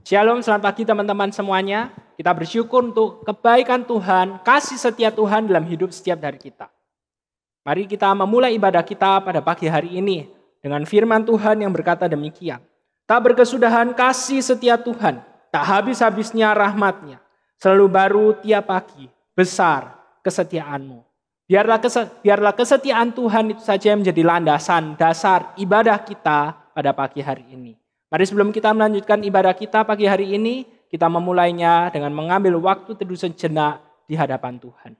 Shalom, selamat pagi teman-teman semuanya. Kita bersyukur untuk kebaikan Tuhan, kasih setia Tuhan dalam hidup setiap dari kita. Mari kita memulai ibadah kita pada pagi hari ini dengan firman Tuhan yang berkata demikian. Tak berkesudahan kasih setia Tuhan, tak habis-habisnya rahmat-Nya. Selalu baru tiap pagi, besar kesetiaan-Mu. Biarlah kesetiaan Tuhan itu saja yang menjadi landasan dasar ibadah kita pada pagi hari ini. Mari sebelum kita melanjutkan ibadah kita pagi hari ini, kita memulainya dengan mengambil waktu teduh sejenak di hadapan Tuhan.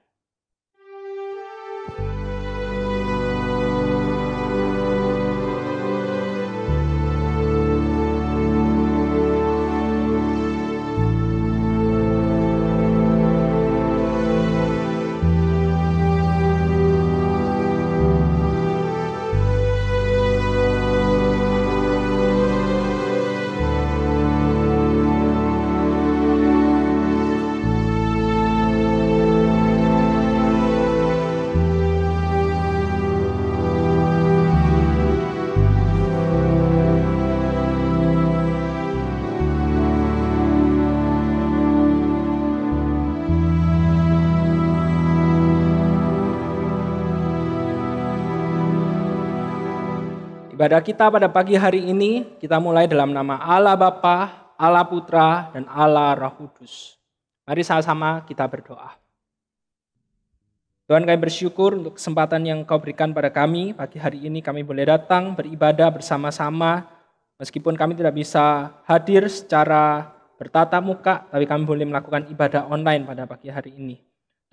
Ibadah kita pada pagi hari ini, kita mulai dalam nama Allah Bapa, Allah Putra, dan Allah Roh Kudus. Mari sama-sama kita berdoa. Tuhan, kami bersyukur untuk kesempatan yang Kau berikan pada kami. Pagi hari ini kami boleh datang beribadah bersama-sama. Meskipun kami tidak bisa hadir secara bertatap muka, tapi kami boleh melakukan ibadah online pada pagi hari ini.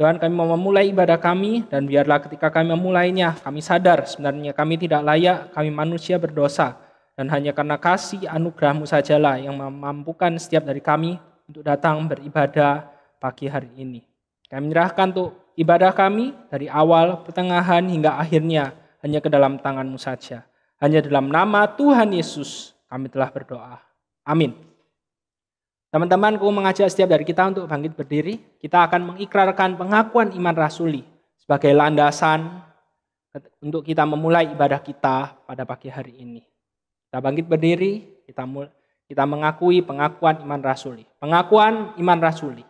Tuhan, kami mau memulai ibadah kami, dan biarlah ketika kami memulainya, kami sadar sebenarnya kami tidak layak, kami manusia berdosa, dan hanya karena kasih anugerah-Mu sajalah yang memampukan setiap dari kami untuk datang beribadah pagi hari ini. Kami menyerahkan untuk ibadah kami dari awal, pertengahan, hingga akhirnya hanya ke dalam tangan-Mu saja. Hanya dalam nama Tuhan Yesus kami telah berdoa. Amin. Teman-teman, aku mengajak setiap dari kita untuk bangkit berdiri. Kita akan mengikrarkan pengakuan iman rasuli sebagai landasan untuk kita memulai ibadah kita pada pagi hari ini. Kita bangkit berdiri, kita mengakui pengakuan iman rasuli. Pengakuan iman rasuli.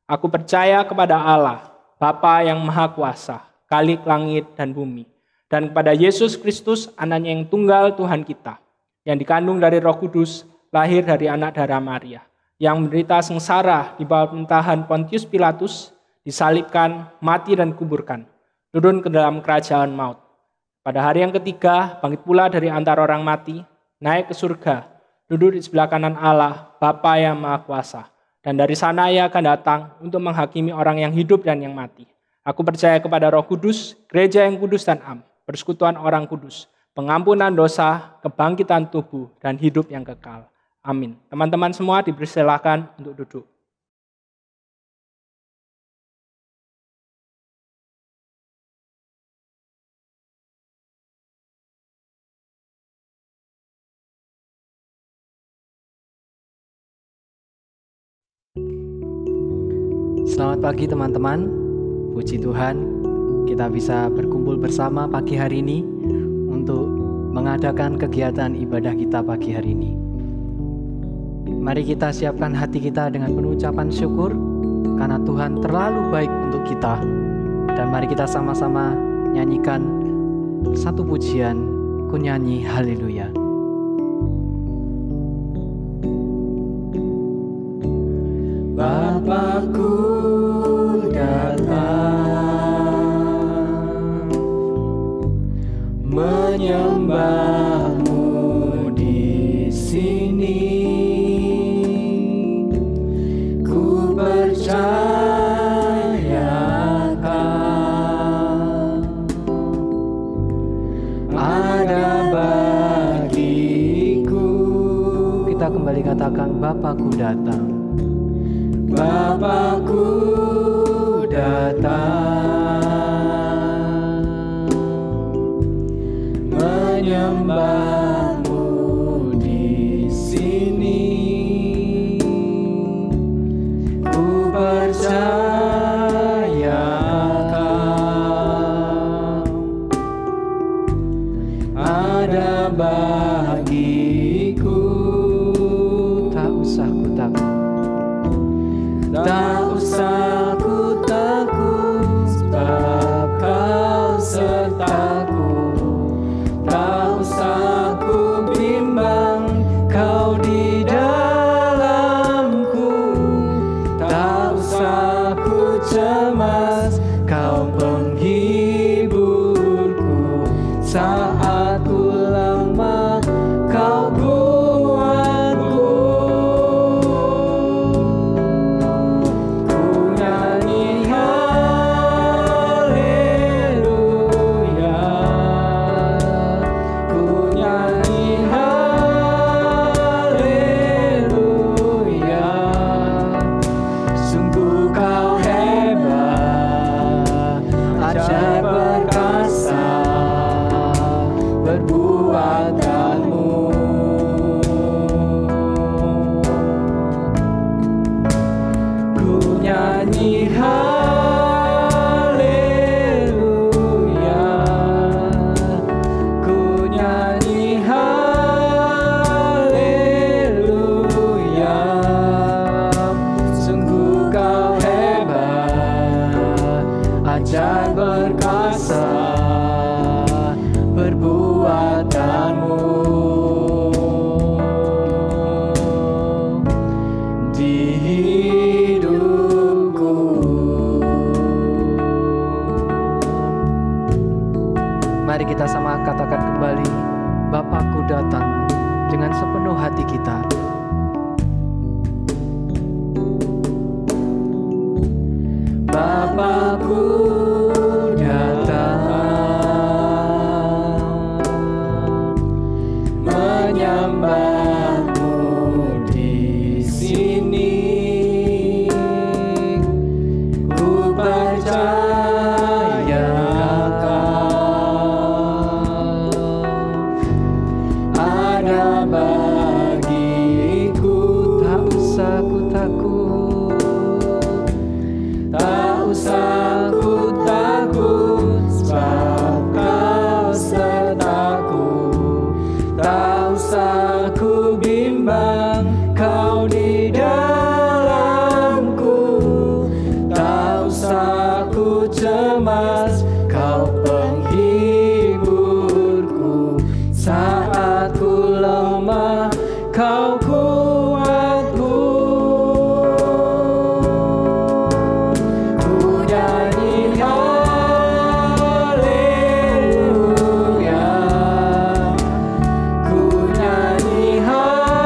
Aku percaya kepada Allah, Bapa yang Maha Kuasa, Khalik langit dan bumi, dan kepada Yesus Kristus, Anaknya yang tunggal Tuhan kita, yang dikandung dari Roh Kudus, lahir dari anak darah Maria, yang menderita sengsara di bawah pemerintahan Pontius Pilatus, disalibkan, mati dan kuburkan, turun ke dalam kerajaan maut. Pada hari yang ketiga, bangkit pula dari antara orang mati, naik ke surga, duduk di sebelah kanan Allah, Bapa yang Maha Kuasa. Dan dari sana Ia akan datang untuk menghakimi orang yang hidup dan yang mati. Aku percaya kepada Roh Kudus, gereja yang kudus dan am, persekutuan orang kudus, pengampunan dosa, kebangkitan tubuh, dan hidup yang kekal. Amin. Teman-teman semua dipersilakan untuk duduk. Selamat pagi teman-teman. Puji Tuhan, kita bisa berkumpul bersama pagi hari ini untuk mengadakan kegiatan ibadah kita pagi hari ini. Mari kita siapkan hati kita dengan penuh ucapan syukur karena Tuhan terlalu baik untuk kita. Dan mari kita sama-sama nyanyikan satu pujian, ku nyanyi haleluya. Bapakku datang menyembah-Mu di sini. Percayakan ada bagiku. Kita kembali katakan Bapakku datang. Bapakku datang menyembah-Mu di sini. Ku percayakan ada bagiku. Tak usah ku takut. ajaib perkasa perbuatanmu di hidupku. Mari kita sama katakan kembali, Bapakku datang dengan sepenuh hati kita. Bapakku datang menyembahmu di sini. Ku percaya ada bagiku. Tak usah ku takut, Tak usah ku takut, sebab Kau sertaku. Tak usah ku bimbang, Kau di dalamku. Tak usah ku cemas, Kau penghiburku. Saat ku lemah, Kau kuatku. Ku nyanyi haleluya, ku nyanyi haleluya.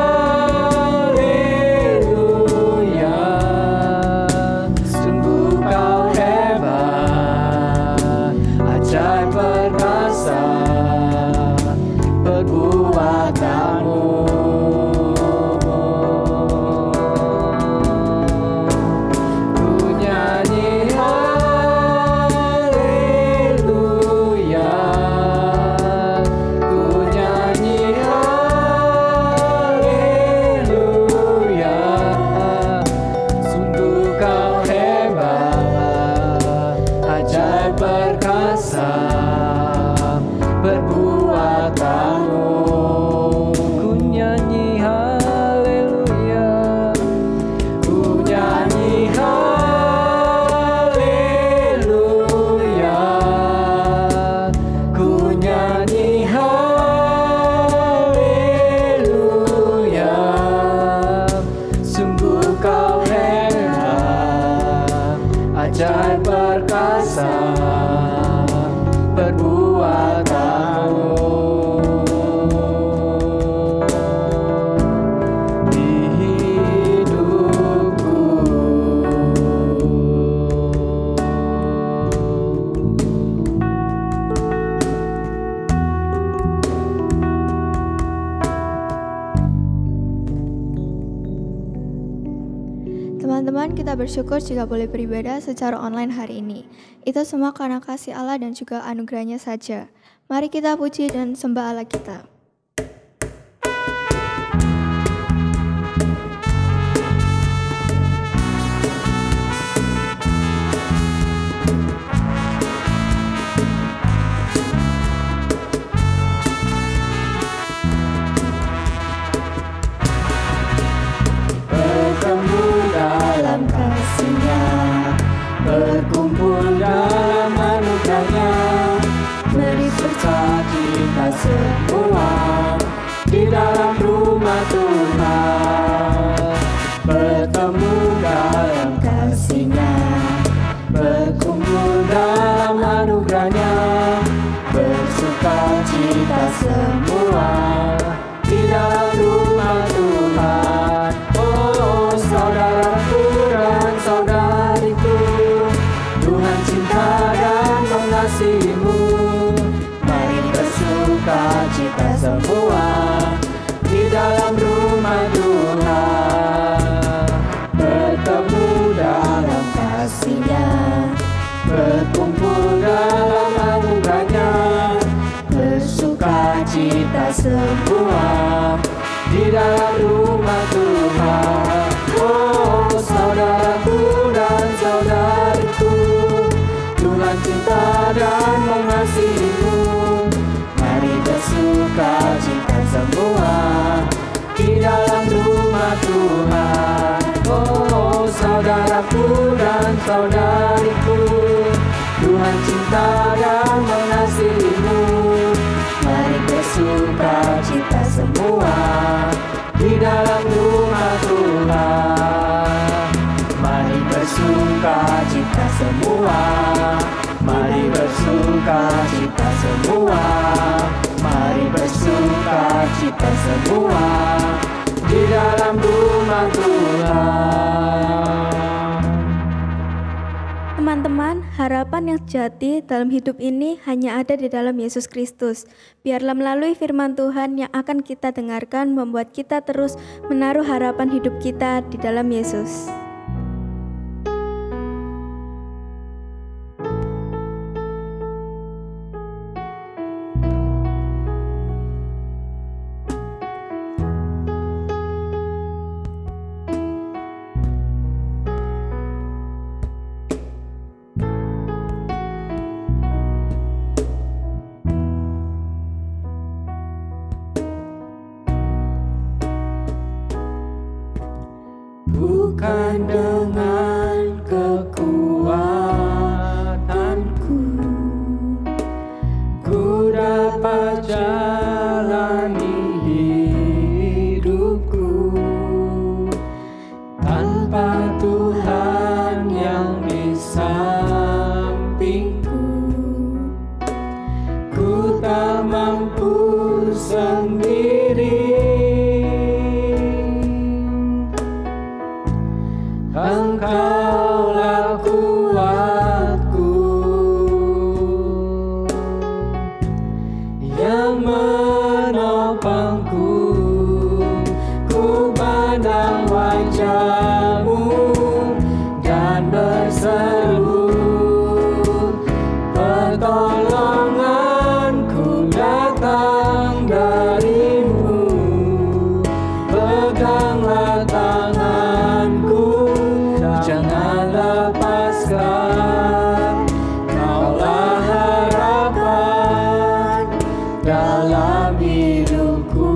Sungguh Kau hebat, ajaib perkasa perbuatanmu. Ku nyanyi haleluya, ku nyanyi haleluya. Sungguh Kau hebat, ajaib perkasa perbuatanmu. ku nyanyi haleluya. Ku nyanyi haleluya, ku nyanyi haleluya. Sungguh Kau hebat, ajaib perkasa perbuatanmu di hidupku. Teman-teman, kita bersyukur jika boleh beribadah secara online hari ini. Itu semua karena kasih Allah dan juga anugerahnya saja. Mari kita puji dan sembah Allah kita. Bertemu dalam kasih-Nya, berkumpul dalam anugerah-Nya, beri serta kita semua di dalam rumah Tuhan. Bertemu dalam kasih-Nya, berkumpul dalam anugerah-Nya, bersuka cita semua di dalam rumah Tuhan. Oh saudaraku dan saudariku, Tuhan cinta dan mengasihimu. Mari bersuka cita semua di dalam rumah Tuhan. Bertemu dalam kasih-Nya, berkumpul dalam anugerah-Nya, bersuka cita semua di dalam rumah Tuhan. Oh saudaraku dan saudariku, Tuhan cinta dan mengasihimu. Mari bersuka cita semua di dalam rumah Tuhan. Oh saudaraku dan saudariku, Tuhan cinta dan mengasihimu. Mari bersuka cita semua di dalam rumah Tuhan. Mari bersuka cita semua. Mari bersuka cita semua. Mari bersuka cita semua di dalam rumah Tuhan. Teman-teman, harapan yang sejati dalam hidup ini hanya ada di dalam Yesus Kristus. Biarlah melalui firman Tuhan yang akan kita dengarkan membuat kita terus menaruh harapan hidup kita di dalam Yesus. Bukan dengan kekuatanku ku dapat jalani hidupku, tanpa Tuhan yang di sampingku ku tak mampu sendiri. Engkaulah kuatku yang menopangku. Ku pandang wajah-Mu dan berseru, pertolonganku datang dari-Mu. Peganglah tanganku, jangan lepaskan. Kaulah harapan dalam hidupku.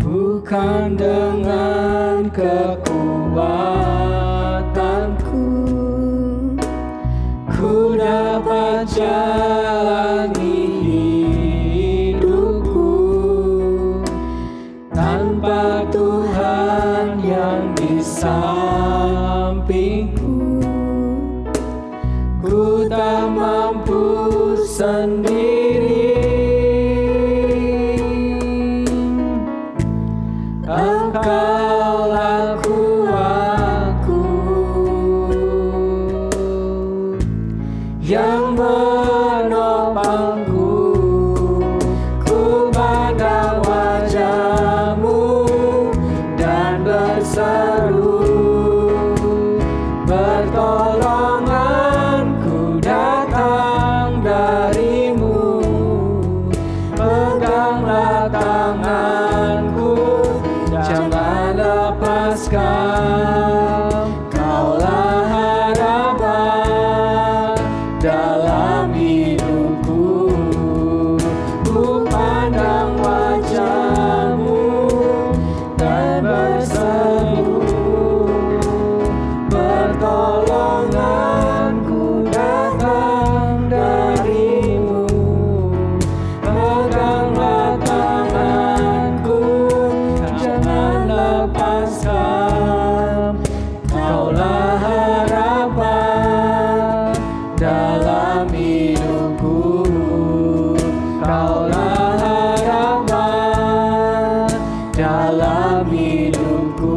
Bukan dengan kekuatanku ku dapat jalani hidupku, tanpa Tuhan yang di sampingku ku tak mampu sendiri. Engkaulah kuatku yang menopangku. Ku pandang wajah-Mu dan berseru, pertolonganku datang dari-Mu. Peganglah tanganku, jangan lepaskan. Kaulah harapan dalam hidupku. Ku pandang wajah-Mu dan berseru, pertolonganku datang dari-Mu. Peganglah tanganku, jangan lepaskan. Kaulah harapan dalam hidupku. Kaulah harapan dalam hidupku.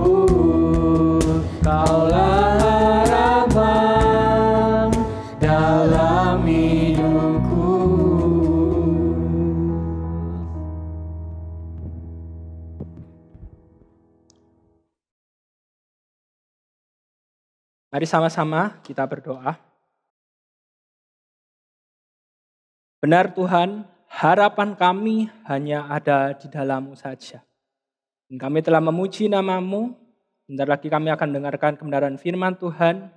Kaulah harapan dalam hidupku. Mari sama-sama kita berdoa. Benar Tuhan, harapan kami hanya ada di dalam-Mu saja. Dan kami telah memuji nama-Mu. Bentar lagi kami akan dengarkan kebenaran firman Tuhan.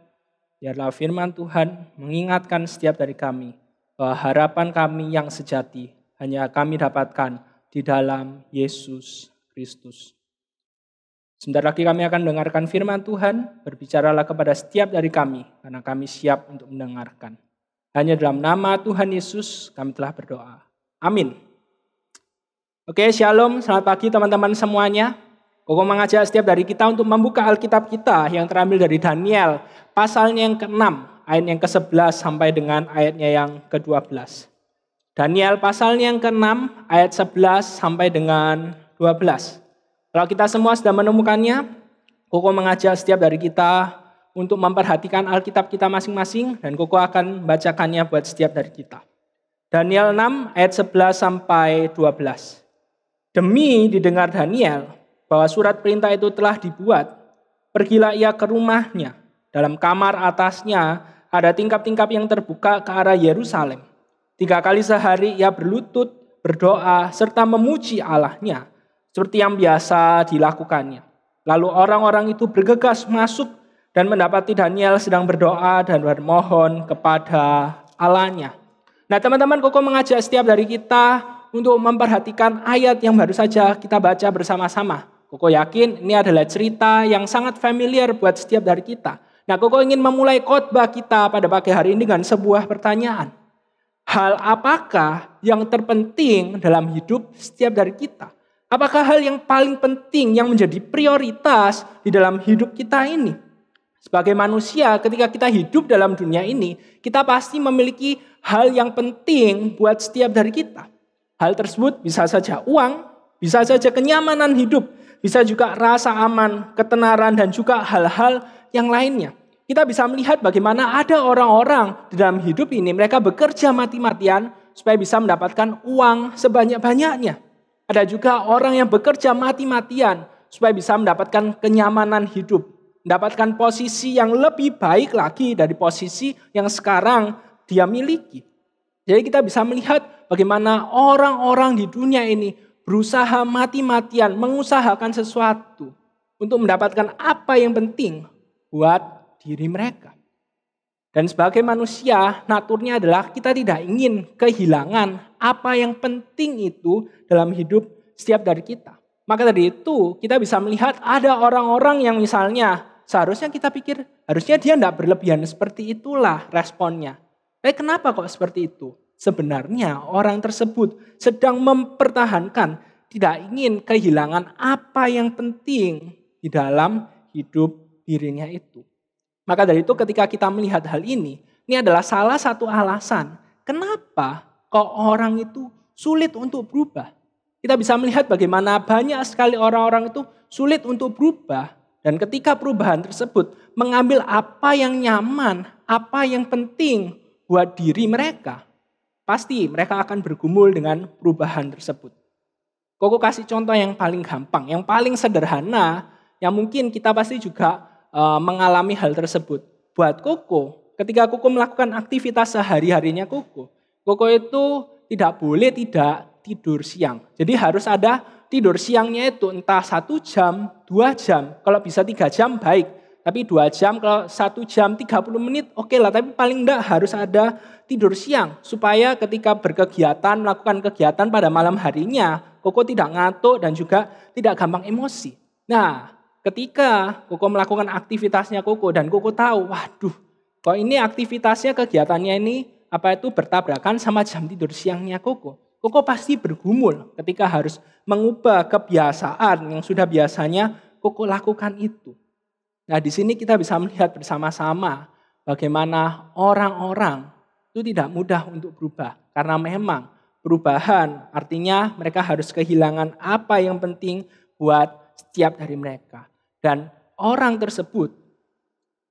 Biarlah firman Tuhan mengingatkan setiap dari kami bahwa harapan kami yang sejati hanya kami dapatkan di dalam Yesus Kristus. Sebentar lagi kami akan mendengarkan firman Tuhan, berbicaralah kepada setiap dari kami, karena kami siap untuk mendengarkan. Hanya dalam nama Tuhan Yesus kami telah berdoa. Amin. Oke, shalom, selamat pagi teman-teman semuanya. Koko mengajak setiap dari kita untuk membuka Alkitab kita yang terambil dari Daniel, pasalnya yang ke-6, ayat yang ke-11 sampai dengan ayatnya yang ke-12. Daniel pasalnya yang ke-6, ayat 11 sampai dengan 12. Kalau kita semua sudah menemukannya, Koko mengajak setiap dari kita untuk memperhatikan Alkitab kita masing-masing dan Koko akan membacakannya buat setiap dari kita. Daniel 6 ayat 11 sampai 12. Demi didengar Daniel bahwa surat perintah itu telah dibuat, pergilah ia ke rumahnya. Dalam kamar atasnya ada tingkap-tingkap yang terbuka ke arah Yerusalem. 3 kali sehari ia berlutut, berdoa, serta memuji Allahnya, seperti yang biasa dilakukannya. Lalu orang-orang itu bergegas masuk dan mendapati Daniel sedang berdoa dan bermohon kepada Allahnya. Nah teman-teman, Koko mengajak setiap dari kita untuk memperhatikan ayat yang baru saja kita baca bersama-sama. Koko yakin ini adalah cerita yang sangat familiar buat setiap dari kita. Nah Koko ingin memulai khotbah kita pada pagi hari ini dengan sebuah pertanyaan. Hal apakah yang terpenting dalam hidup setiap dari kita? Apakah hal yang paling penting yang menjadi prioritas di dalam hidup kita ini? Sebagai manusia, ketika kita hidup dalam dunia ini, kita pasti memiliki hal yang penting buat setiap dari kita. Hal tersebut bisa saja uang, bisa saja kenyamanan hidup, bisa juga rasa aman, ketenaran, dan juga hal-hal yang lainnya. Kita bisa melihat bagaimana ada orang-orang di dalam hidup ini, mereka bekerja mati-matian supaya bisa mendapatkan uang sebanyak-banyaknya. Ada juga orang yang bekerja mati-matian supaya bisa mendapatkan kenyamanan hidup, mendapatkan posisi yang lebih baik lagi dari posisi yang sekarang dia miliki. Jadi kita bisa melihat bagaimana orang-orang di dunia ini berusaha mati-matian mengusahakan sesuatu untuk mendapatkan apa yang penting buat diri mereka. Dan sebagai manusia, naturnya adalah kita tidak ingin kehilangan apa yang penting itu dalam hidup setiap dari kita. Maka dari itu kita bisa melihat ada orang-orang yang misalnya seharusnya kita pikir harusnya dia tidak berlebihan, seperti itulah responnya. Tapi kenapa kok seperti itu? Sebenarnya orang tersebut sedang mempertahankan, tidak ingin kehilangan apa yang penting di dalam hidup dirinya itu. Maka dari itu ketika kita melihat hal ini adalah salah satu alasan kenapa kok orang itu sulit untuk berubah. Kita bisa melihat bagaimana banyak sekali orang-orang itu sulit untuk berubah. Dan ketika perubahan tersebut mengambil apa yang nyaman, apa yang penting buat diri mereka, pasti mereka akan bergumul dengan perubahan tersebut. Koko kasih contoh yang paling gampang, yang paling sederhana, yang mungkin kita pasti juga mengalami hal tersebut. Buat Koko, ketika Koko melakukan aktivitas sehari-harinya Koko itu tidak boleh tidak tidur siang. Jadi harus ada tidur siangnya itu entah 1 jam, 2 jam. Kalau bisa 3 jam baik. Tapi 2 jam, kalau 1 jam 30 menit oke lah. Tapi paling enggak harus ada tidur siang. Supaya ketika berkegiatan, melakukan kegiatan pada malam harinya, Koko tidak ngantuk dan juga tidak gampang emosi. Nah, ketika Koko melakukan aktivitasnya Koko dan Koko tahu, waduh, kok ini aktivitasnya, kegiatannya ini bertabrakan sama jam tidur siangnya Koko. Koko pasti bergumul ketika harus mengubah kebiasaan yang sudah biasanya Koko lakukan itu. Nah, di sini kita bisa melihat bersama-sama bagaimana orang-orang itu tidak mudah untuk berubah. Karena memang perubahan artinya mereka harus kehilangan apa yang penting buat setiap dari mereka. Dan orang tersebut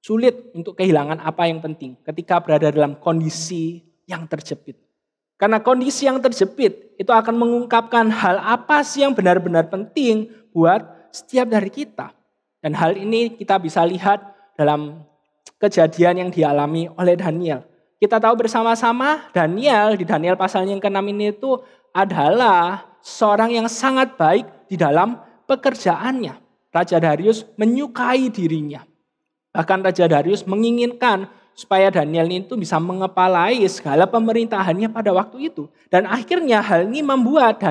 sulit untuk kehilangan apa yang penting ketika berada dalam kondisi yang terjepit. Karena kondisi yang terjepit itu akan mengungkapkan hal apa sih yang benar-benar penting buat setiap dari kita. Dan hal ini kita bisa lihat dalam kejadian yang dialami oleh Daniel. Kita tahu bersama-sama Daniel, di Daniel pasal yang ke-6 ini itu adalah seorang yang sangat baik di dalam pekerjaannya. Raja Darius menyukai dirinya. Bahkan Raja Darius menginginkan supaya Daniel itu bisa mengepalai segala pemerintahannya pada waktu itu. Dan akhirnya hal ini membuat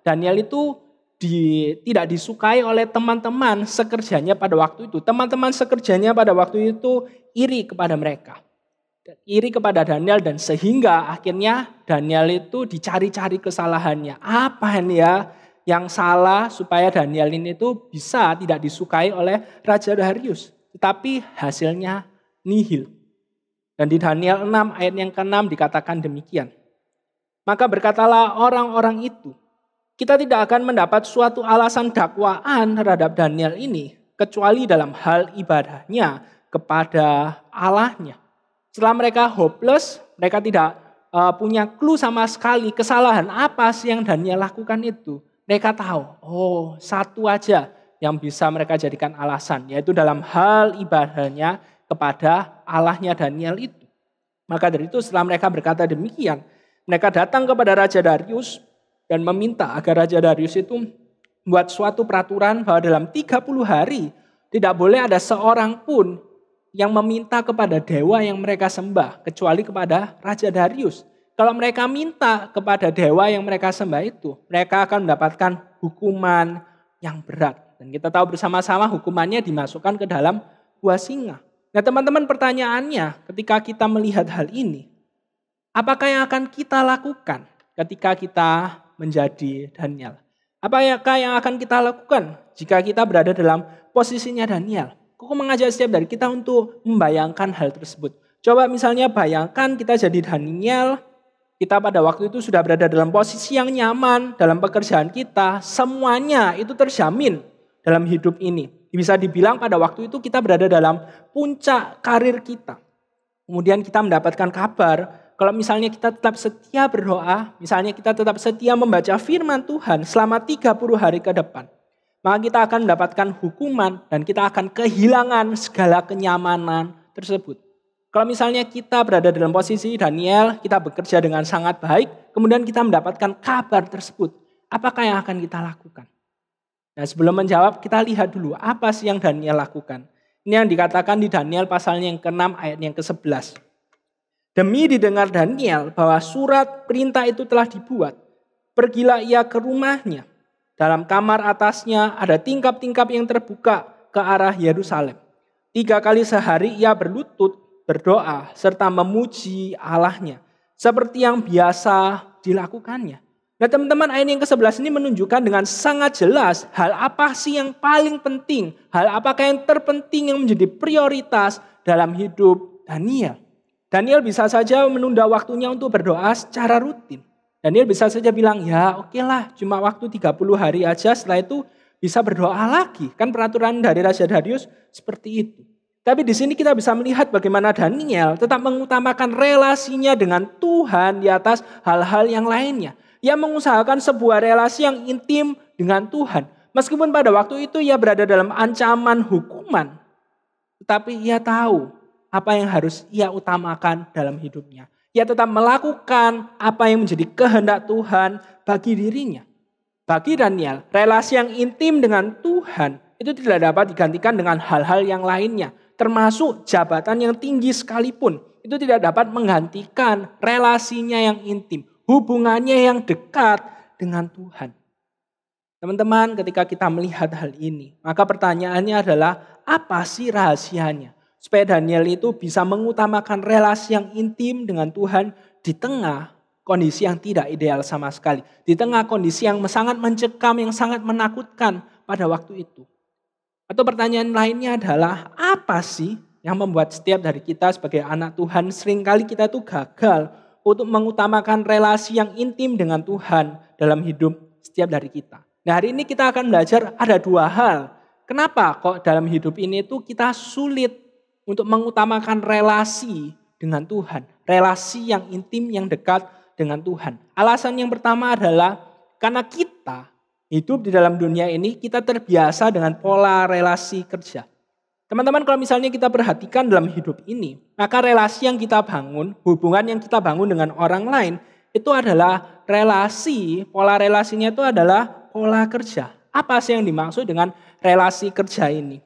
Daniel itu tidak disukai oleh teman-teman sekerjanya pada waktu itu. Teman-teman sekerjanya pada waktu itu iri kepada mereka. Iri kepada Daniel dan sehingga akhirnya Daniel itu dicari-cari kesalahannya. Apa ini ya yang salah supaya Daniel ini tuh bisa tidak disukai oleh Raja Darius. Tetapi hasilnya nihil. Dan di Daniel 6 ayat yang ke-6 dikatakan demikian. Maka berkatalah orang-orang itu, kita tidak akan mendapat suatu alasan dakwaan terhadap Daniel ini kecuali dalam hal ibadahnya kepada Allahnya. Setelah mereka hopeless, mereka tidak punya clue sama sekali kesalahan apa sih yang Daniel lakukan itu. Mereka tahu, satu aja yang bisa mereka jadikan alasan, yaitu dalam hal ibadahnya kepada Allahnya Daniel itu. Maka dari itu setelah mereka berkata demikian, mereka datang kepada Raja Darius dan meminta agar Raja Darius itu membuat suatu peraturan bahwa dalam 30 hari tidak boleh ada seorang pun yang meminta kepada dewa yang mereka sembah kecuali kepada Raja Darius. Kalau mereka minta kepada dewa yang mereka sembah itu, mereka akan mendapatkan hukuman yang berat. Dan kita tahu bersama-sama hukumannya dimasukkan ke dalam gua singa. Nah teman-teman, pertanyaannya ketika kita melihat hal ini, apakah yang akan kita lakukan ketika kita menjadi Daniel? Apakah yang akan kita lakukan jika kita berada dalam posisinya Daniel? Aku mengajak setiap dari kita untuk membayangkan hal tersebut. Coba misalnya bayangkan kita jadi Daniel, kita pada waktu itu sudah berada dalam posisi yang nyaman, dalam pekerjaan kita, semuanya itu terjamin dalam hidup ini. Bisa dibilang pada waktu itu kita berada dalam puncak karir kita. Kemudian kita mendapatkan kabar, kalau misalnya kita tetap setia berdoa, misalnya kita tetap setia membaca firman Tuhan selama 30 hari ke depan, maka kita akan mendapatkan hukuman dan kita akan kehilangan segala kenyamanan tersebut. Kalau misalnya kita berada dalam posisi Daniel, kita bekerja dengan sangat baik, kemudian kita mendapatkan kabar tersebut, apakah yang akan kita lakukan? Nah sebelum menjawab, kita lihat dulu apa sih yang Daniel lakukan. Ini yang dikatakan di Daniel pasalnya yang ke-6 ayat yang ke-11. Demi didengar Daniel bahwa surat perintah itu telah dibuat, pergilah ia ke rumahnya. Dalam kamar atasnya ada tingkap-tingkap yang terbuka ke arah Yerusalem. 3 kali sehari ia berlutut, berdoa, serta memuji Allahnya. Seperti yang biasa dilakukannya. Nah teman-teman, ayat yang ke-11 ini menunjukkan dengan sangat jelas hal apa sih yang paling penting. Hal apakah yang terpenting yang menjadi prioritas dalam hidup Daniel. Daniel bisa saja menunda waktunya untuk berdoa secara rutin. Daniel bisa saja bilang, ya oke lah, cuma waktu 30 hari aja, setelah itu bisa berdoa lagi. Kan peraturan dari Raja Darius seperti itu. Tapi di sini kita bisa melihat bagaimana Daniel tetap mengutamakan relasinya dengan Tuhan di atas hal-hal yang lainnya. Ia mengusahakan sebuah relasi yang intim dengan Tuhan. Meskipun pada waktu itu ia berada dalam ancaman hukuman. Tetapi ia tahu apa yang harus ia utamakan dalam hidupnya. Ia tetap melakukan apa yang menjadi kehendak Tuhan bagi dirinya. Bagi Daniel, relasi yang intim dengan Tuhan itu tidak dapat digantikan dengan hal-hal yang lainnya. Termasuk jabatan yang tinggi sekalipun. Itu tidak dapat menggantikan relasinya yang intim. Hubungannya yang dekat dengan Tuhan. Teman-teman, ketika kita melihat hal ini, maka pertanyaannya adalah apa sih rahasianya? Supaya Daniel itu bisa mengutamakan relasi yang intim dengan Tuhan di tengah kondisi yang tidak ideal sama sekali. Di tengah kondisi yang sangat mencekam, yang sangat menakutkan pada waktu itu. Atau pertanyaan lainnya adalah apa sih yang membuat setiap dari kita sebagai anak Tuhan seringkali kita itu gagal untuk mengutamakan relasi yang intim dengan Tuhan dalam hidup setiap dari kita. Nah hari ini kita akan belajar ada 2 hal. Kenapa kok dalam hidup ini itu kita sulit untuk mengutamakan relasi dengan Tuhan. Relasi yang intim, yang dekat dengan Tuhan. Alasan yang pertama adalah karena kita hidup di dalam dunia ini, kita terbiasa dengan pola relasi kerja. Teman-teman, kalau misalnya kita perhatikan dalam hidup ini, maka relasi yang kita bangun, hubungan yang kita bangun dengan orang lain, itu adalah relasi, pola relasinya itu adalah pola kerja. Apa sih yang dimaksud dengan relasi kerja ini?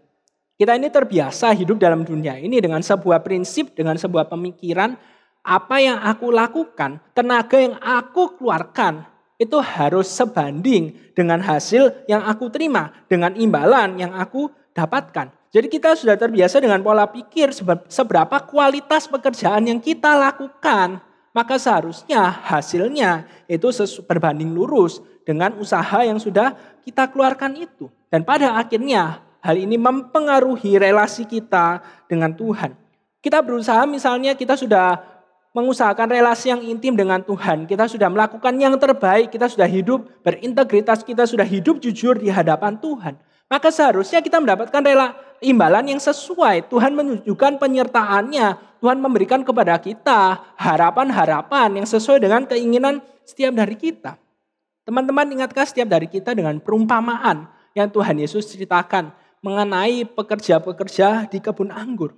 Kita ini terbiasa hidup dalam dunia ini dengan sebuah prinsip, dengan sebuah pemikiran, apa yang aku lakukan, tenaga yang aku keluarkan, itu harus sebanding dengan hasil yang aku terima, dengan imbalan yang aku dapatkan. Jadi kita sudah terbiasa dengan pola pikir seberapa kualitas pekerjaan yang kita lakukan, maka seharusnya hasilnya itu berbanding lurus dengan usaha yang sudah kita keluarkan itu. Dan pada akhirnya hal ini mempengaruhi relasi kita dengan Tuhan. Kita berusaha misalnya kita sudah mengusahakan relasi yang intim dengan Tuhan. Kita sudah melakukan yang terbaik, kita sudah hidup berintegritas, kita sudah hidup jujur di hadapan Tuhan. Maka seharusnya kita mendapatkan imbalan yang sesuai. Tuhan menunjukkan penyertaannya. Tuhan memberikan kepada kita harapan-harapan yang sesuai dengan keinginan setiap dari kita. Teman-teman, ingatkah setiap dari kita dengan perumpamaan yang Tuhan Yesus ceritakan mengenai pekerja-pekerja di kebun anggur.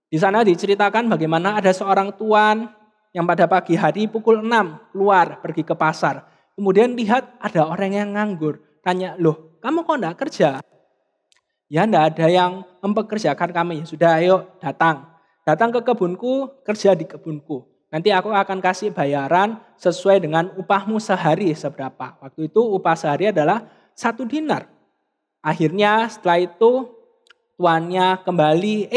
Di sana diceritakan bagaimana ada seorang tuan yang pada pagi hari pukul 6 keluar pergi ke pasar. Kemudian lihat ada orang yang nganggur. Tanya, loh kamu kok enggak kerja? Ya enggak ada yang mempekerjakan kami. Ya sudah ayo datang. Datang ke kebunku, kerja di kebunku. Nanti aku akan kasih bayaran sesuai dengan upahmu sehari seberapa. Waktu itu upah sehari adalah 1 dinar. Akhirnya setelah itu tuannya kembali,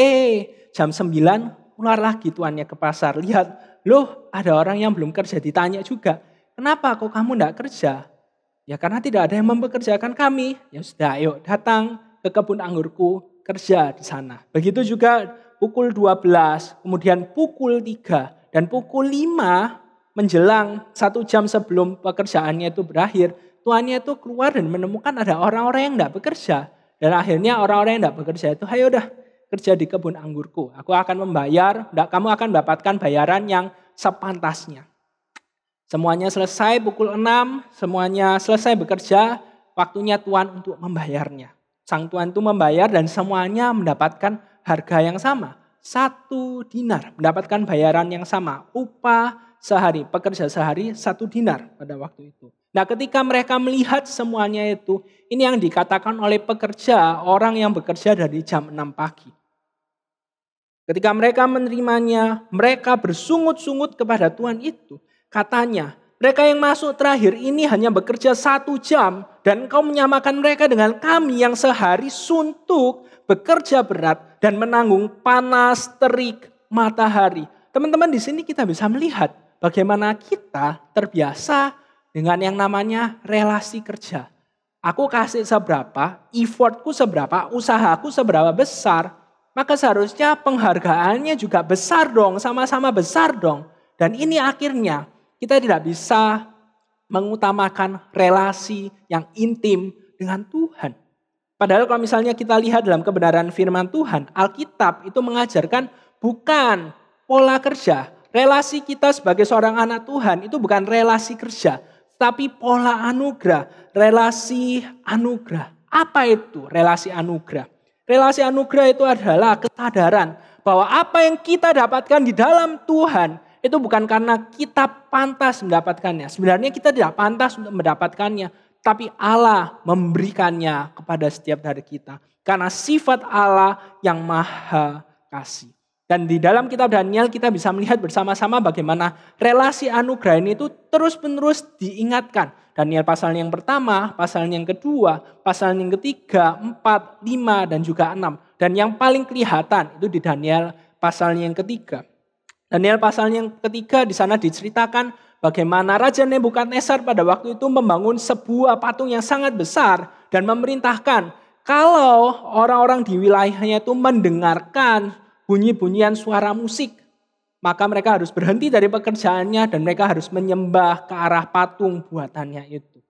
jam 9 keluar lagi tuannya ke pasar. Lihat, loh ada orang yang belum kerja, ditanya juga. Kenapa kok kamu enggak kerja? Ya karena tidak ada yang mempekerjakan kami. Ya sudah ayo datang ke kebun anggurku, kerja di sana. Begitu juga pukul 12, kemudian pukul 3 dan pukul 5 menjelang 1 jam sebelum pekerjaannya itu berakhir. Tuannya itu keluar dan menemukan ada orang-orang yang enggak bekerja. Dan akhirnya orang-orang yang enggak bekerja itu, ayo dah kerja di kebun anggurku. Aku akan membayar, kamu akan mendapatkan bayaran yang sepantasnya. Semuanya selesai pukul 6, semuanya selesai bekerja, waktunya tuan untuk membayarnya. Sang tuan itu membayar dan semuanya mendapatkan harga yang sama. 1 dinar, mendapatkan bayaran yang sama. Upah sehari, pekerja sehari 1 dinar pada waktu itu. Nah ketika mereka melihat semuanya itu, ini yang dikatakan oleh pekerja, orang yang bekerja dari jam 6 pagi. Ketika mereka menerimanya, mereka bersungut-sungut kepada Tuhan itu. Katanya, mereka yang masuk terakhir ini hanya bekerja 1 jam. Dan engkau menyamakan mereka dengan kami yang sehari suntuk, bekerja berat, dan menanggung panas terik matahari. Teman-teman, di sini kita bisa melihat bagaimana kita terbiasa dengan yang namanya relasi kerja. Aku kasih seberapa, effortku seberapa, usahaku seberapa besar, maka seharusnya penghargaannya juga besar dong, sama-sama besar dong. Dan ini akhirnya kita tidak bisa mengutamakan relasi yang intim dengan Tuhan. Padahal kalau misalnya kita lihat dalam kebenaran firman Tuhan, Alkitab itu mengajarkan bukan pola kerja. Relasi kita sebagai seorang anak Tuhan itu bukan relasi kerja, tapi pola anugerah, relasi anugerah. Apa itu relasi anugerah? Relasi anugerah itu adalah kesadaran bahwa apa yang kita dapatkan di dalam Tuhan itu bukan karena kita pantas mendapatkannya. Sebenarnya kita tidak pantas untuk mendapatkannya, tapi Allah memberikannya kepada setiap dari kita. Karena sifat Allah yang maha kasih. Dan di dalam kitab Daniel kita bisa melihat bersama-sama bagaimana relasi anugerah ini itu terus-menerus diingatkan. Daniel pasal yang pertama, pasal yang kedua, pasal yang ketiga, 4, 5, dan juga 6. Dan yang paling kelihatan itu di Daniel pasal yang ketiga. Daniel pasal yang ketiga di sana diceritakan bagaimana Raja Nebukadnezar pada waktu itu membangun sebuah patung yang sangat besar dan memerintahkan kalau orang-orang di wilayahnya itu mendengarkan bunyi-bunyian suara musik, maka mereka harus berhenti dari pekerjaannya dan mereka harus menyembah ke arah patung buatannya itu.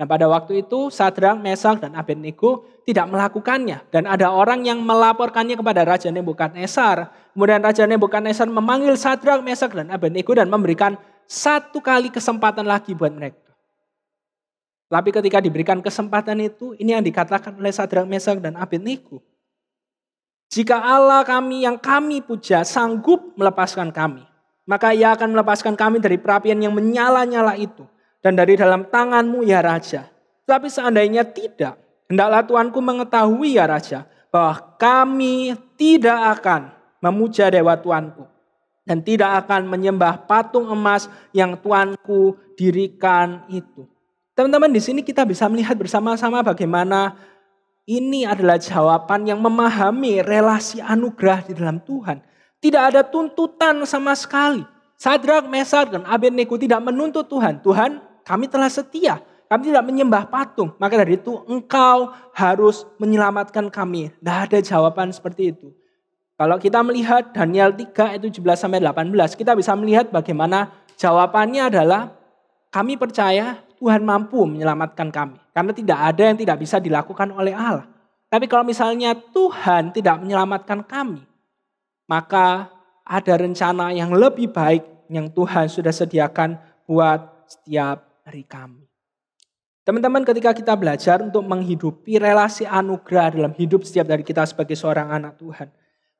Nah pada waktu itu Sadrak, Mesak, dan Abednego tidak melakukannya. Dan ada orang yang melaporkannya kepada Raja Nebukadnezar. Kemudian Raja Nebukadnezar memanggil Sadrak, Mesak, dan Abednego dan memberikan 1 kali kesempatan lagi buat mereka. Tapi ketika diberikan kesempatan itu, ini yang dikatakan oleh Sadrak, Mesak, dan Abednego. Jika Allah kami yang kami puja sanggup melepaskan kami, maka ia akan melepaskan kami dari perapian yang menyala-nyala itu. Dan dari dalam tanganmu ya Raja. Tapi seandainya tidak, hendaklah Tuanku mengetahui ya Raja, bahwa kami tidak akan memuja dewa Tuanku. Dan tidak akan menyembah patung emas yang Tuanku dirikan itu. Teman-teman, di sini kita bisa melihat bersama-sama bagaimana ini adalah jawaban yang memahami relasi anugerah di dalam Tuhan. Tidak ada tuntutan sama sekali. Sadrak, Mesak, dan Abednego tidak menuntut Tuhan. Tuhan, kami telah setia. Kami tidak menyembah patung. Maka dari itu engkau harus menyelamatkan kami. Tidak ada jawaban seperti itu. Kalau kita melihat Daniel 3 ayat 17-18. Kita bisa melihat bagaimana jawabannya adalah kami percaya Tuhan mampu menyelamatkan kami. Karena tidak ada yang tidak bisa dilakukan oleh Allah. Tapi kalau misalnya Tuhan tidak menyelamatkan kami, maka ada rencana yang lebih baik yang Tuhan sudah sediakan buat setiap dari kami. Teman-teman, ketika kita belajar untuk menghidupi relasi anugerah dalam hidup setiap dari kita sebagai seorang anak Tuhan,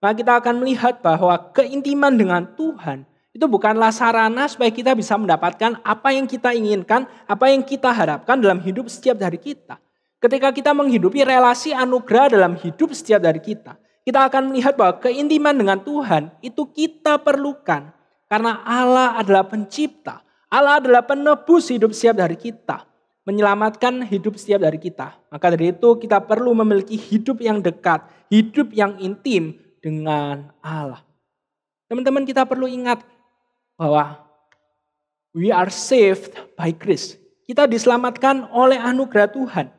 maka kita akan melihat bahwa keintiman dengan Tuhan itu bukanlah sarana supaya kita bisa mendapatkan apa yang kita inginkan, apa yang kita harapkan dalam hidup setiap dari kita. Ketika kita menghidupi relasi anugerah dalam hidup setiap dari kita akan melihat bahwa keintiman dengan Tuhan itu kita perlukan. Karena Allah adalah pencipta, Allah adalah penebus hidup setiap dari kita. Menyelamatkan hidup setiap dari kita. Maka dari itu kita perlu memiliki hidup yang dekat, hidup yang intim dengan Allah. Teman-teman, kita perlu ingat bahwa we are saved by grace. Kita diselamatkan oleh anugerah Tuhan.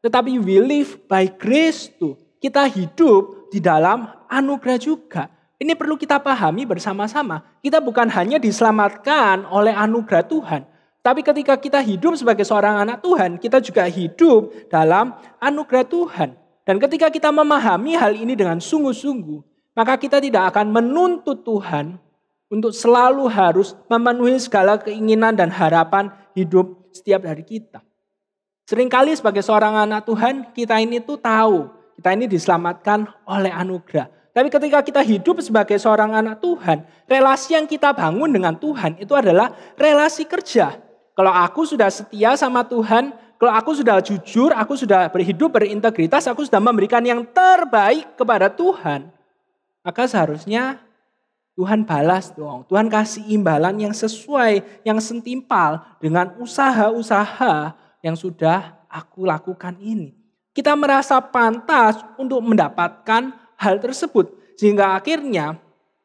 Tetapi we live by grace too. Kita hidup di dalam anugerah juga. Ini perlu kita pahami bersama-sama. Kita bukan hanya diselamatkan oleh anugerah Tuhan. Tapi ketika kita hidup sebagai seorang anak Tuhan, kita juga hidup dalam anugerah Tuhan. Dan ketika kita memahami hal ini dengan sungguh-sungguh, maka kita tidak akan menuntut Tuhan untuk selalu harus memenuhi segala keinginan dan harapan hidup setiap dari kita. Seringkali sebagai seorang anak Tuhan, kita ini tuh tahu, kita ini diselamatkan oleh anugerah. Tapi ketika kita hidup sebagai seorang anak Tuhan, relasi yang kita bangun dengan Tuhan itu adalah relasi kerja. Kalau aku sudah setia sama Tuhan, kalau aku sudah jujur, aku sudah berhidup berintegritas, aku sudah memberikan yang terbaik kepada Tuhan, maka seharusnya Tuhan balas dong. Tuhan kasih imbalan yang sesuai, yang setimpal dengan usaha-usaha yang sudah aku lakukan ini. Kita merasa pantas untuk mendapatkan hal tersebut. Sehingga akhirnya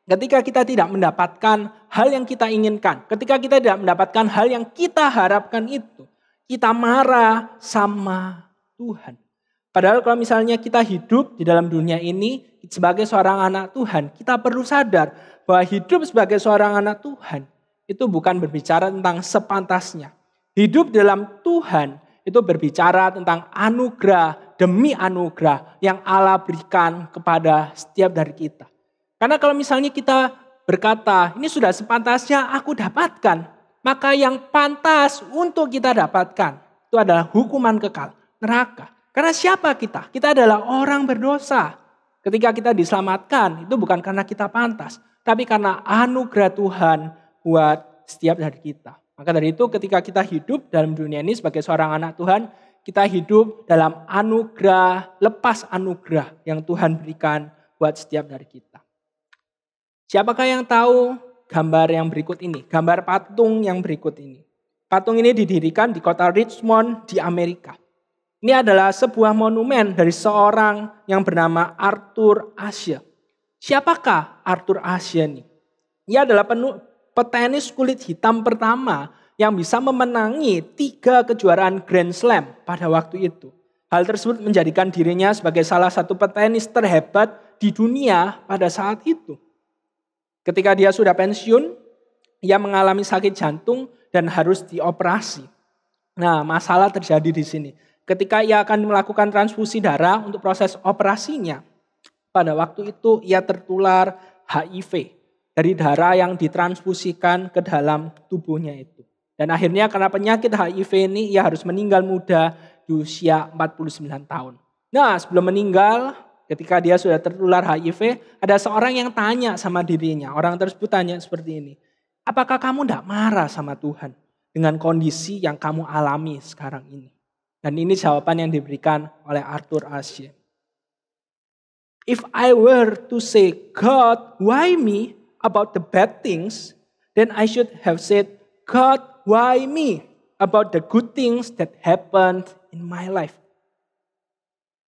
ketika kita tidak mendapatkan hal yang kita inginkan, ketika kita tidak mendapatkan hal yang kita harapkan itu, kita marah sama Tuhan. Padahal kalau misalnya kita hidup di dalam dunia ini sebagai seorang anak Tuhan, kita perlu sadar bahwa hidup sebagai seorang anak Tuhan itu bukan berbicara tentang sepantasnya. Hidup dalam Tuhan itu berbicara tentang anugerah demi anugerah yang Allah berikan kepada setiap dari kita. Karena kalau misalnya kita berkata, ini sudah sepantasnya aku dapatkan, maka yang pantas untuk kita dapatkan itu adalah hukuman kekal, neraka. Karena siapa kita? Kita adalah orang berdosa. Ketika kita diselamatkan, itu bukan karena kita pantas, tapi karena anugerah Tuhan buat setiap dari kita. Maka dari itu ketika kita hidup dalam dunia ini sebagai seorang anak Tuhan, kita hidup dalam anugerah, lepas anugerah yang Tuhan berikan buat setiap dari kita. Siapakah yang tahu gambar yang berikut ini? Gambar patung yang berikut ini. Patung ini didirikan di kota Richmond di Amerika. Ini adalah sebuah monumen dari seorang yang bernama Arthur Ashe. Siapakah Arthur Ashe ini? Ia adalah petenis kulit hitam pertama yang bisa memenangi 3 kejuaraan Grand Slam pada waktu itu. Hal tersebut menjadikan dirinya sebagai salah satu petenis terhebat di dunia pada saat itu. Ketika dia sudah pensiun, ia mengalami sakit jantung dan harus dioperasi. Nah, masalah terjadi di sini. Ketika ia akan melakukan transfusi darah untuk proses operasinya, pada waktu itu ia tertular HIV dari darah yang ditransfusikan ke dalam tubuhnya itu. Dan akhirnya karena penyakit HIV ini ia harus meninggal muda di usia 49 tahun. Nah, sebelum meninggal, ketika dia sudah tertular HIV, ada seorang yang tanya sama dirinya. Orang tersebut tanya seperti ini, apakah kamu tidak marah sama Tuhan dengan kondisi yang kamu alami sekarang ini? Dan ini jawaban yang diberikan oleh Arthur Ashe. If I were to say, God, why me about the bad things? Then I should have said, God, why me about the good things that happened in my life.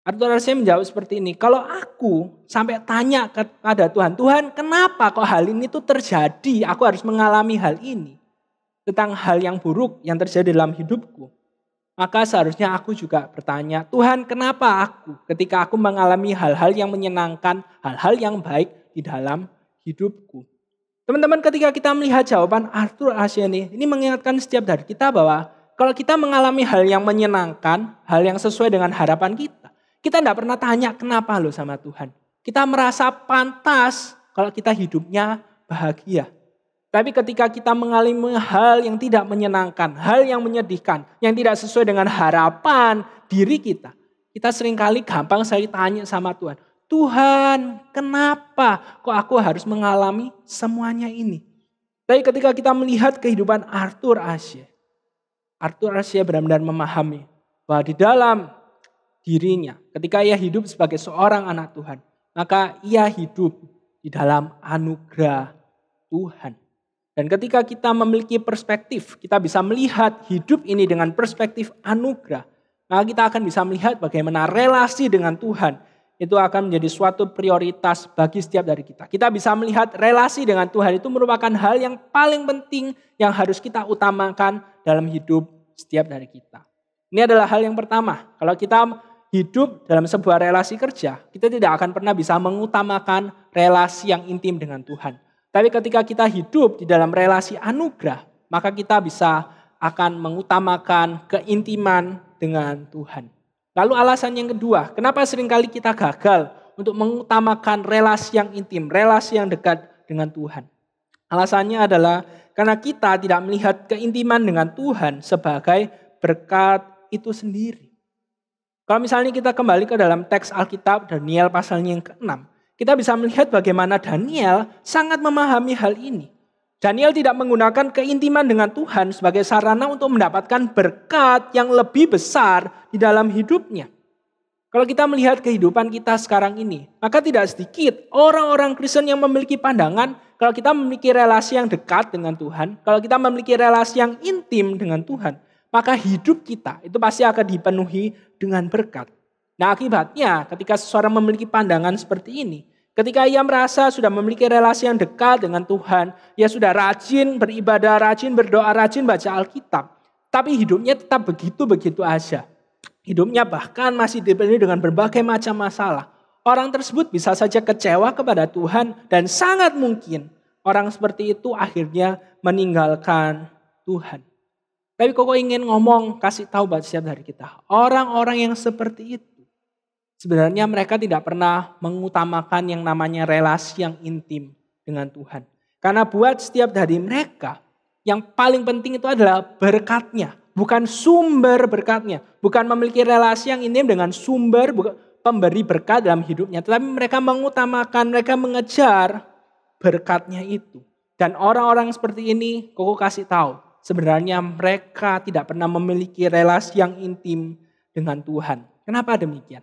Arthur Asia menjawab seperti ini, kalau aku sampai tanya kepada Tuhan, Tuhan kenapa kok hal ini tuh terjadi, aku harus mengalami hal ini. Tentang hal yang buruk yang terjadi dalam hidupku. Maka seharusnya aku juga bertanya, Tuhan kenapa aku ketika aku mengalami hal-hal yang menyenangkan, hal-hal yang baik di dalam hidupku. Teman-teman, ketika kita melihat jawaban Arthur Asia ini mengingatkan setiap dari kita bahwa kalau kita mengalami hal yang menyenangkan, hal yang sesuai dengan harapan kita tidak pernah tanya kenapa loh sama Tuhan. Kita merasa pantas kalau kita hidupnya bahagia. Tapi ketika kita mengalami hal yang tidak menyenangkan, hal yang menyedihkan, yang tidak sesuai dengan harapan diri kita seringkali gampang sekali tanya sama Tuhan, Tuhan kenapa kok aku harus mengalami semuanya ini? Tapi ketika kita melihat kehidupan Arthur Asia benar-benar memahami bahwa di dalam dirinya, ketika ia hidup sebagai seorang anak Tuhan, maka ia hidup di dalam anugerah Tuhan. Dan ketika kita memiliki perspektif, kita bisa melihat hidup ini dengan perspektif anugerah, maka kita akan bisa melihat bagaimana relasi dengan Tuhan itu akan menjadi suatu prioritas bagi setiap dari kita. Kita bisa melihat relasi dengan Tuhan itu merupakan hal yang paling penting yang harus kita utamakan dalam hidup setiap dari kita. Ini adalah hal yang pertama. Kalau kita hidup dalam sebuah relasi kerja, kita tidak akan pernah bisa mengutamakan relasi yang intim dengan Tuhan. Tapi ketika kita hidup di dalam relasi anugerah, maka kita bisa akan mengutamakan keintiman dengan Tuhan. Lalu alasan yang kedua, kenapa seringkali kita gagal untuk mengutamakan relasi yang intim, relasi yang dekat dengan Tuhan? Alasannya adalah karena kita tidak melihat keintiman dengan Tuhan sebagai berkat itu sendiri. Kalau misalnya kita kembali ke dalam teks Alkitab Daniel pasalnya yang ke-6, kita bisa melihat bagaimana Daniel sangat memahami hal ini. Daniel tidak menggunakan keintiman dengan Tuhan sebagai sarana untuk mendapatkan berkat yang lebih besar di dalam hidupnya. Kalau kita melihat kehidupan kita sekarang ini, maka tidak sedikit orang-orang Kristen yang memiliki pandangan kalau kita memiliki relasi yang dekat dengan Tuhan, kalau kita memiliki relasi yang intim dengan Tuhan, maka hidup kita itu pasti akan dipenuhi dengan berkat. Nah akibatnya ketika seseorang memiliki pandangan seperti ini, ketika ia merasa sudah memiliki relasi yang dekat dengan Tuhan, ia sudah rajin beribadah, rajin berdoa, rajin baca Alkitab, tapi hidupnya tetap begitu-begitu aja. Hidupnya bahkan masih dipenuhi dengan berbagai macam masalah. Orang tersebut bisa saja kecewa kepada Tuhan dan sangat mungkin orang seperti itu akhirnya meninggalkan Tuhan. Tapi kok ingin ngomong, kasih tahu buat setiap dari kita, orang-orang yang seperti itu, sebenarnya mereka tidak pernah mengutamakan yang namanya relasi yang intim dengan Tuhan. Karena buat setiap dari mereka, yang paling penting itu adalah berkatnya. Bukan sumber berkatnya. Bukan memiliki relasi yang intim dengan sumber pemberi berkat dalam hidupnya. Tetapi mereka mengutamakan, mereka mengejar berkatnya itu. Dan orang-orang seperti ini, koko kasih tahu. Sebenarnya mereka tidak pernah memiliki relasi yang intim dengan Tuhan. Kenapa demikian?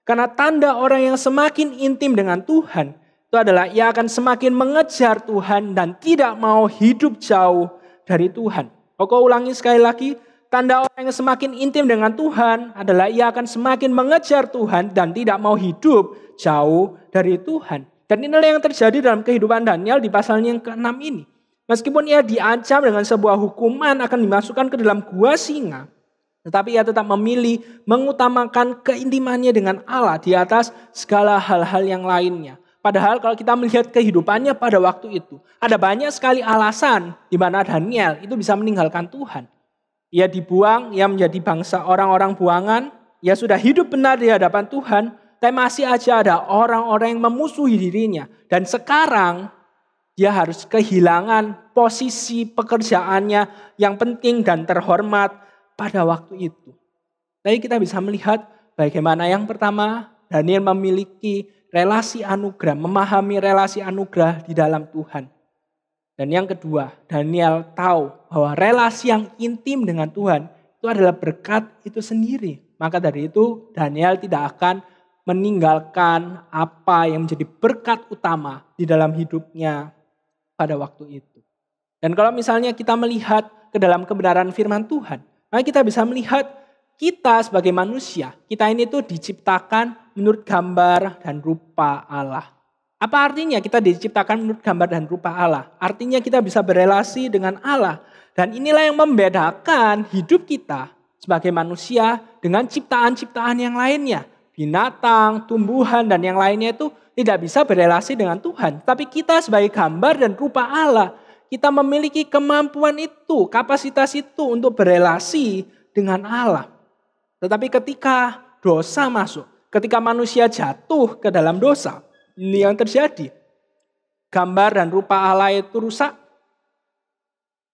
Karena tanda orang yang semakin intim dengan Tuhan itu adalah ia akan semakin mengejar Tuhan dan tidak mau hidup jauh dari Tuhan. Koko ulangi sekali lagi, tanda orang yang semakin intim dengan Tuhan adalah ia akan semakin mengejar Tuhan dan tidak mau hidup jauh dari Tuhan. Dan inilah yang terjadi dalam kehidupan Daniel di pasalnya yang ke-6 ini. Meskipun ia diancam dengan sebuah hukuman akan dimasukkan ke dalam gua singa, tetapi ia tetap memilih mengutamakan keintimannya dengan Allah di atas segala hal-hal yang lainnya. Padahal kalau kita melihat kehidupannya pada waktu itu, ada banyak sekali alasan di mana Daniel itu bisa meninggalkan Tuhan. Ia dibuang, ia menjadi bangsa orang-orang buangan, ia sudah hidup benar di hadapan Tuhan, tapi masih aja ada orang-orang yang memusuhi dirinya. Dan sekarang dia harus kehilangan posisi pekerjaannya yang penting dan terhormat pada waktu itu. Tapi kita bisa melihat bagaimana yang pertama Daniel memiliki relasi anugerah, memahami relasi anugerah di dalam Tuhan. Dan yang kedua, Daniel tahu bahwa relasi yang intim dengan Tuhan itu adalah berkat itu sendiri. Maka dari itu Daniel tidak akan meninggalkan apa yang menjadi berkat utama di dalam hidupnya pada waktu itu. Dan kalau misalnya kita melihat ke dalam kebenaran firman Tuhan, Maka kita bisa melihat kita sebagai manusia, kita ini tuh diciptakan menurut gambar dan rupa Allah. Apa artinya kita diciptakan menurut gambar dan rupa Allah? Artinya kita bisa berelasi dengan Allah. Dan inilah yang membedakan hidup kita sebagai manusia dengan ciptaan-ciptaan yang lainnya. Binatang, tumbuhan, dan yang lainnya itu tidak bisa berelasi dengan Tuhan. Tapi kita sebagai gambar dan rupa Allah, kita memiliki kemampuan itu, kapasitas itu untuk berelasi dengan Allah. Tetapi ketika dosa masuk, ketika manusia jatuh ke dalam dosa, ini yang terjadi. Gambar dan rupa Allah itu rusak.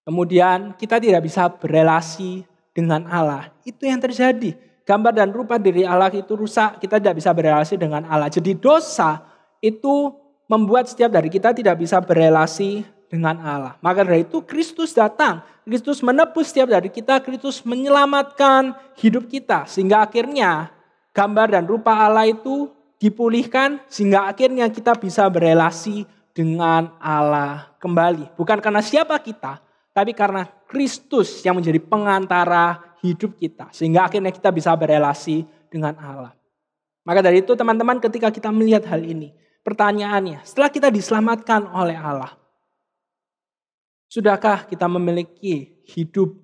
Kemudian kita tidak bisa berelasi dengan Allah. Itu yang terjadi. Gambar dan rupa diri Allah itu rusak, kita tidak bisa berelasi dengan Allah. Jadi dosa itu membuat setiap dari kita tidak bisa berelasi dengan Allah. Maka dari itu Kristus datang. Kristus menebus setiap dari kita. Kristus menyelamatkan hidup kita. Sehingga akhirnya gambar dan rupa Allah itu dipulihkan. Sehingga akhirnya kita bisa berelasi dengan Allah kembali. Bukan karena siapa kita, tapi karena Kristus yang menjadi pengantara hidup kita. Sehingga akhirnya kita bisa berelasi dengan Allah. Maka dari itu teman-teman, ketika kita melihat hal ini, pertanyaannya, setelah kita diselamatkan oleh Allah, sudahkah kita memiliki hidup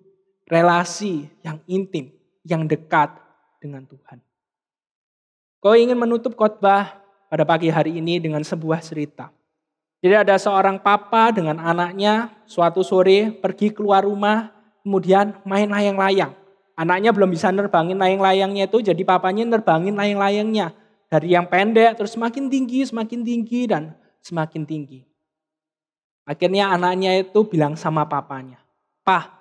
relasi yang intim, yang dekat dengan Tuhan? Kau ingin menutup khotbah pada pagi hari ini dengan sebuah cerita. Jadi ada seorang papa dengan anaknya suatu sore pergi keluar rumah, kemudian main layang-layang. Anaknya belum bisa nerbangin layang-layangnya itu, jadi papanya nerbangin layang-layangnya. Dari yang pendek terus semakin tinggi, dan semakin tinggi. Akhirnya anaknya itu bilang sama papanya, "Pak,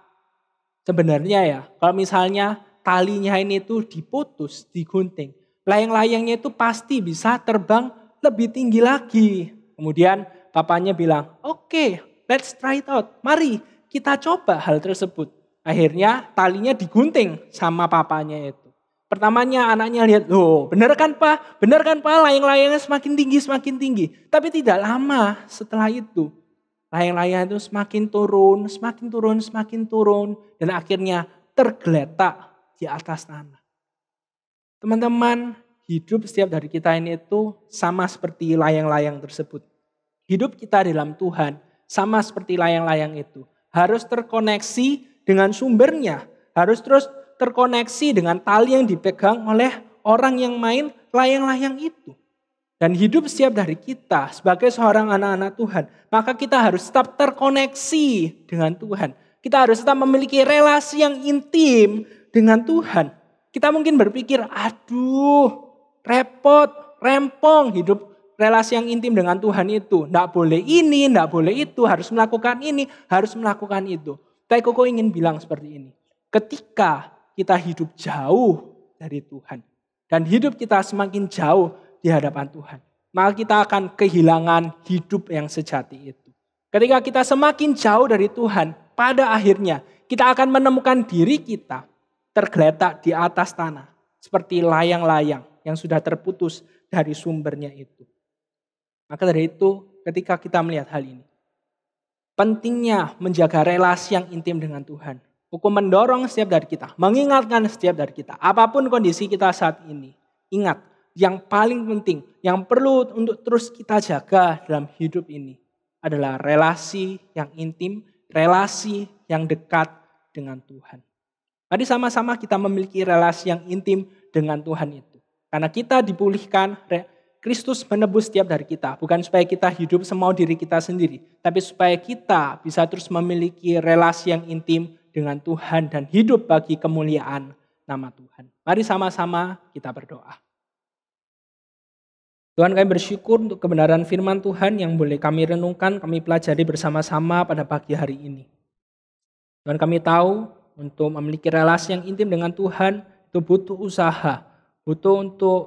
sebenarnya ya kalau misalnya talinya ini tuh diputus, digunting, layang-layangnya itu pasti bisa terbang lebih tinggi lagi." Kemudian papanya bilang, "Oke, let's try it out. Mari kita coba hal tersebut." Akhirnya talinya digunting sama papanya itu. Pertamanya anaknya lihat, "Loh, bener kan Pak? Bener kan Pak? Layang-layangnya semakin tinggi. Tapi tidak lama setelah itu, layang-layang itu semakin turun. Dan akhirnya tergeletak di atas tanah. Teman-teman, hidup setiap dari kita ini itu sama seperti layang-layang tersebut. Hidup kita dalam Tuhan sama seperti layang-layang itu. Harus terkoneksi dengan sumbernya. Harus terus terkoneksi dengan tali yang dipegang oleh orang yang main layang-layang itu. Dan hidup setiap dari kita sebagai seorang anak-anak Tuhan, maka kita harus tetap terkoneksi dengan Tuhan. Kita harus tetap memiliki relasi yang intim dengan Tuhan. Kita mungkin berpikir, aduh repot, rempong hidup relasi yang intim dengan Tuhan itu. Tidak boleh ini, tidak boleh itu, harus melakukan ini, harus melakukan itu. Tapi Koko ingin bilang seperti ini. Ketika kita hidup jauh dari Tuhan, dan hidup kita semakin jauh di hadapan Tuhan, maka kita akan kehilangan hidup yang sejati itu. Ketika kita semakin jauh dari Tuhan, pada akhirnya kita akan menemukan diri kita tergeletak di atas tanah. Seperti layang-layang yang sudah terputus dari sumbernya itu. Maka dari itu ketika kita melihat hal ini, pentingnya menjaga relasi yang intim dengan Tuhan. Hukum mendorong setiap dari kita, mengingatkan setiap dari kita. Apapun kondisi kita saat ini, ingat yang paling penting, yang perlu untuk terus kita jaga dalam hidup ini adalah relasi yang intim, relasi yang dekat dengan Tuhan. Mari sama-sama kita memiliki relasi yang intim dengan Tuhan itu. Karena kita dipulihkan, Kristus menebus setiap dari kita. Bukan supaya kita hidup semau diri kita sendiri. Tapi supaya kita bisa terus memiliki relasi yang intim dengan Tuhan. Dan hidup bagi kemuliaan nama Tuhan. Mari sama-sama kita berdoa. Tuhan, kami bersyukur untuk kebenaran firman Tuhan yang boleh kami renungkan, kami pelajari bersama-sama pada pagi hari ini. Tuhan, kami tahu untuk memiliki relasi yang intim dengan Tuhan itu butuh usaha. Butuh untuk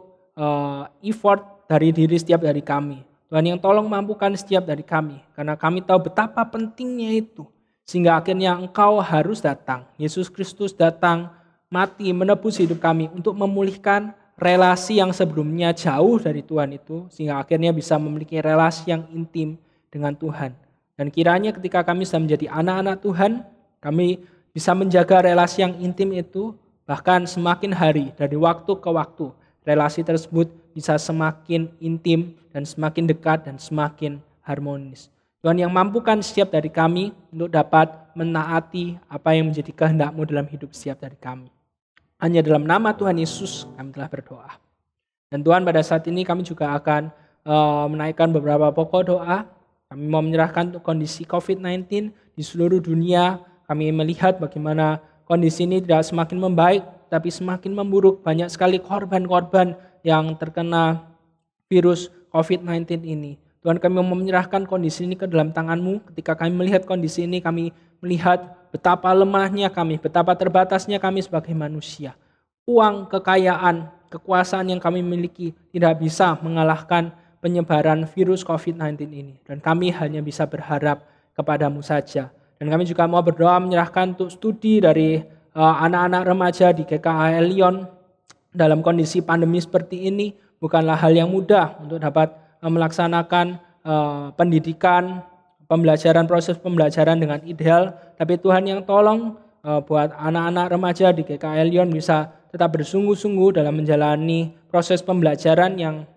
effort dari diri setiap dari kami. Tuhan yang tolong mampukan setiap dari kami. Karena kami tahu betapa pentingnya itu. Sehingga akhirnya Engkau harus datang. Yesus Kristus datang, mati, menebus hidup kami untuk memulihkan relasi yang sebelumnya jauh dari Tuhan itu. Sehingga akhirnya bisa memiliki relasi yang intim dengan Tuhan. Dan kiranya ketika kami sudah menjadi anak-anak Tuhan, kami bisa menjaga relasi yang intim itu, bahkan semakin hari dari waktu ke waktu, relasi tersebut bisa semakin intim dan semakin dekat dan semakin harmonis. Tuhan yang mampukan setiap dari kami untuk dapat menaati apa yang menjadi kehendak-Mu dalam hidup setiap dari kami. Hanya dalam nama Tuhan Yesus kami telah berdoa. Dan Tuhan, pada saat ini kami juga akan menaikkan beberapa pokok doa. Kami mau menyerahkan untuk kondisi COVID-19 di seluruh dunia. Kami melihat bagaimana kondisi ini tidak semakin membaik, tapi semakin memburuk. Banyak sekali korban-korban yang terkena virus COVID-19 ini. Tuhan, kami mau menyerahkan kondisi ini ke dalam tangan-Mu. Ketika kami melihat kondisi ini, kami melihat betapa lemahnya kami, betapa terbatasnya kami sebagai manusia. Uang, kekayaan, kekuasaan yang kami miliki tidak bisa mengalahkan penyebaran virus COVID-19 ini. Dan kami hanya bisa berharap kepada-Mu saja. Dan kami juga mau berdoa menyerahkan untuk studi dari anak-anak remaja di GKA Lyon dalam kondisi pandemi seperti ini. Bukanlah hal yang mudah untuk dapat melaksanakan pendidikan, proses pembelajaran dengan ideal. Tapi Tuhan yang tolong buat anak-anak remaja di GKA Lyon bisa tetap bersungguh-sungguh dalam menjalani proses pembelajaran yang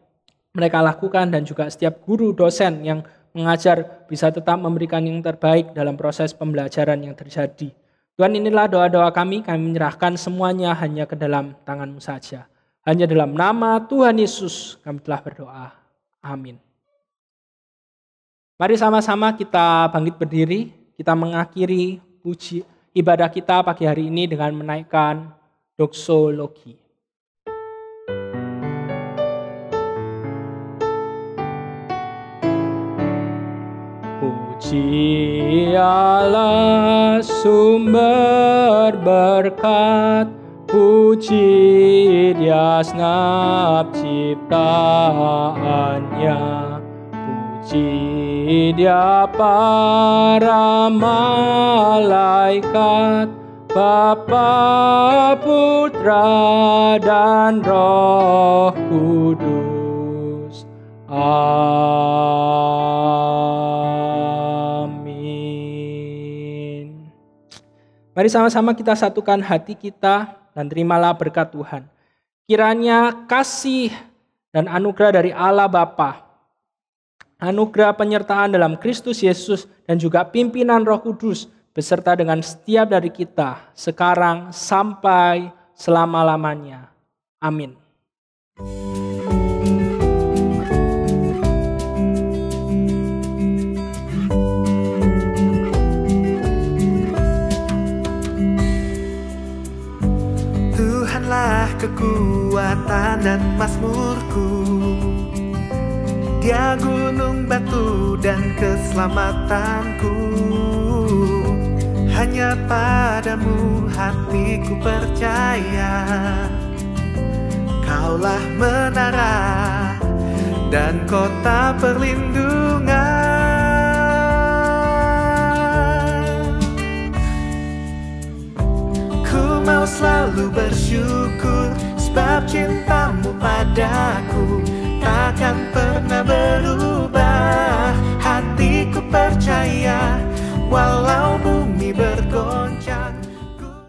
mereka lakukan, dan juga setiap guru dosen yang mengajar bisa tetap memberikan yang terbaik dalam proses pembelajaran yang terjadi. Tuhan, inilah doa-doa kami menyerahkan semuanya hanya ke dalam tangan-Mu saja. Hanya dalam nama Tuhan Yesus kami telah berdoa. Amin. Mari sama-sama kita bangkit berdiri, kita mengakhiri ibadah kita pagi hari ini dengan menaikkan doksologi. Puji Allah sumber berkat, puji Dia segenap ciptaannya, puji Dia para malaikat, Bapa, Putra, dan Roh Kudus. Amin. Mari sama-sama kita satukan hati kita dan terimalah berkat Tuhan. Kiranya kasih dan anugerah dari Allah Bapa, anugerah penyertaan dalam Kristus Yesus, dan juga pimpinan Roh Kudus beserta dengan setiap dari kita sekarang sampai selama-lamanya. Amin. Tuhanlah kekuatan dan mazmurku, Dia gunung batu dan keselamatanku. Hanya padamu hatiku percaya, Kaulah menara dan kota perlindungan. Ku mau selalu bersyukur, sebab cintamu padaku takkan pernah berubah. Hatiku percaya, walau bumi bergoncang,